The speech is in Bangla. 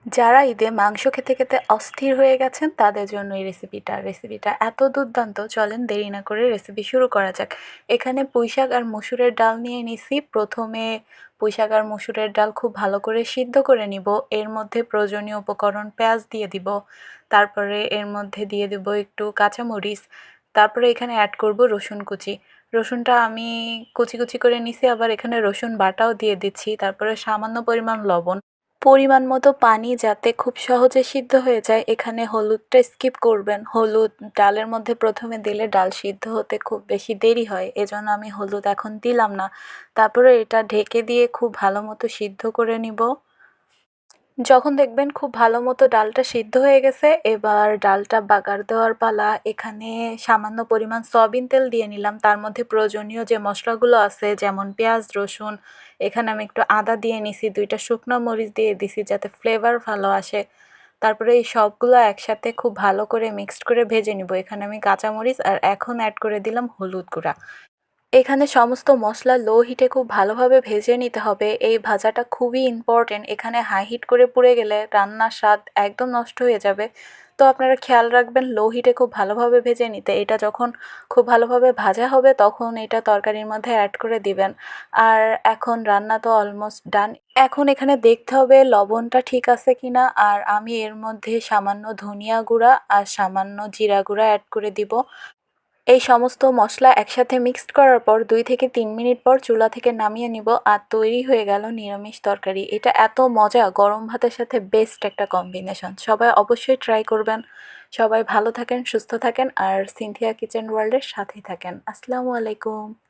যারা ঈদে মাংস খেতে খেতে অস্থির হয়ে গেছেন তাদের জন্য এই রেসিপিটা এত দুর্দান্ত। চলেন দেরি না করে রেসিপি শুরু করা যাক। এখানে পুঁইশাক আর মসুরের ডাল নিয়ে নিছি। প্রথমে পুঁইশাক আর মসুরের ডাল খুব ভালো করে সিদ্ধ করে নিব। এর মধ্যে প্রয়োজনীয় উপকরণ পেঁয়াজ দিয়ে দিব, তারপরে এর মধ্যে দিয়ে দিব একটু কাঁচামরিচ, তারপরে এখানে অ্যাড করব রসুন কুচি। রসুনটা আমি কুচি কুচি করে নিছি, আবার এখানে রসুন বাটাও দিয়ে দিচ্ছি। তারপরে সামান্য পরিমাণ লবণ, পরিমাণ মতো পানি, যাতে খুব সহজে সিদ্ধ হয়ে যায়। এখানে হলুদটা স্কিপ করবেন। হলুদ ডালের মধ্যে প্রথমে দিলে ডাল সিদ্ধ হতে খুব বেশি দেরি হয়, এজন্য আমি হলুদ এখন দিলাম না। তারপরে এটা ঢেকে দিয়ে খুব ভালো মতো সিদ্ধ করে নিব। যখন দেখবেন খুব ভালো মতো ডালটা সিদ্ধ হয়ে গেছে, এবার ডালটা বাগার দেওয়ার পালা। এখানে সামান্য পরিমাণ সয়াবিন তেল দিয়ে নিলাম। তার মধ্যে প্রয়োজনীয় যে মশলাগুলো আছে, যেমন পেঁয়াজ, রসুন, এখানে আমি একটু আদা দিয়ে নিছি, 2টা শুকনো মরিচ দিয়ে দিছি যাতে ফ্লেভার ভালো আসে। তারপরে এই সবগুলো একসাথে খুব ভালো করে মিক্সড করে ভেজে নিব। এখানে আমি কাঁচামরিচ আর এখন অ্যাড করে দিলাম হলুদ গুঁড়া। এখানে সমস্ত মশলা লো হিটে খুব ভালোভাবে ভেজে নিতে হবে। এই ভাজাটা খুবই ইম্পর্টেন্ট। এখানে হাই হিট করে পুড়ে গেলে রান্নার স্বাদ একদম নষ্ট হয়ে যাবে। তো আপনারা খেয়াল রাখবেন লো হিটে খুব ভালোভাবে ভেজে নিতে। এটা যখন খুব ভালোভাবে ভাজা হবে তখন এটা তরকারির মধ্যে অ্যাড করে দিবেন। আর এখন রান্না তো অলমোস্ট ডান। এখন এখানে দেখতে হবে লবণটা ঠিক আছে কিনা। আর আমি এর মধ্যে সামান্য ধনিয়া গুঁড়া আর সামান্য জিরা গুঁড়া অ্যাড করে দিব। এই সমস্ত মশলা একসাথে মিক্সড করার পর 2 থেকে 3 মিনিট পর চুলা থেকে নামিয়ে নিব, আর তৈরি হয়ে গেল নিরামিষ তরকারি। এটা এত মজা, গরম ভাতের সাথে বেস্ট একটা কম্বিনেশন। সবাই অবশ্যই ট্রাই করবেন। সবাই ভালো থাকেন, সুস্থ থাকেন, আর সিনথিয়া কিচেন ওয়ার্ল্ডের সাথেই থাকেন। আসসালামু আলাইকুম।